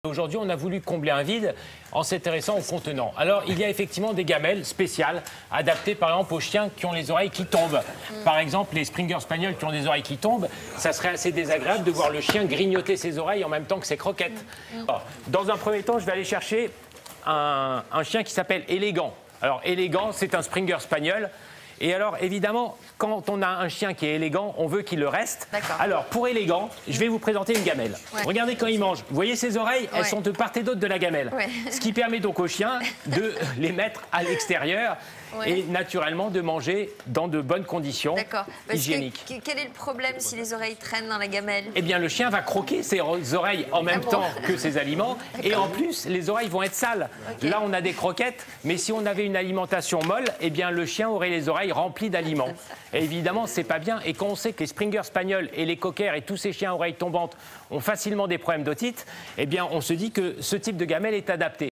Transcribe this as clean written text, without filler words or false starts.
Aujourd'hui, on a voulu combler un vide en s'intéressant aux contenants. Alors, il y a effectivement des gamelles spéciales adaptées, par exemple, aux chiens qui ont les oreilles qui tombent. Par exemple, les Springer Spaniels qui ont des oreilles qui tombent, ça serait assez désagréable de voir le chien grignoter ses oreilles en même temps que ses croquettes. Alors, dans un premier temps, je vais aller chercher un chien qui s'appelle Élégant. Alors, Élégant, c'est un Springer Spaniel. Et alors, évidemment, quand on a un chien qui est élégant, on veut qu'il le reste. Alors, pour Élégant, je vais vous présenter une gamelle. Ouais. Regardez quand il mange. Vous voyez ses oreilles, elles sont de part et d'autre de la gamelle. Ouais. Ce qui permet donc au chien de les mettre à l'extérieur et naturellement de manger dans de bonnes conditions hygiéniques. Quel est le problème si les oreilles traînent dans la gamelle? Eh bien, le chien va croquer ses oreilles en même temps que ses aliments. Et en plus, les oreilles vont être sales. Là, on a des croquettes, mais si on avait une alimentation molle, eh bien, le chien aurait les oreilles remplies d'aliments. Et évidemment, c'est pas bien. Et quand on sait que les Springer Spaniels et les Cockers et tous ces chiens à oreilles tombantes ont facilement des problèmes d'otite, eh bien, on se dit que ce type de gamelle est adapté.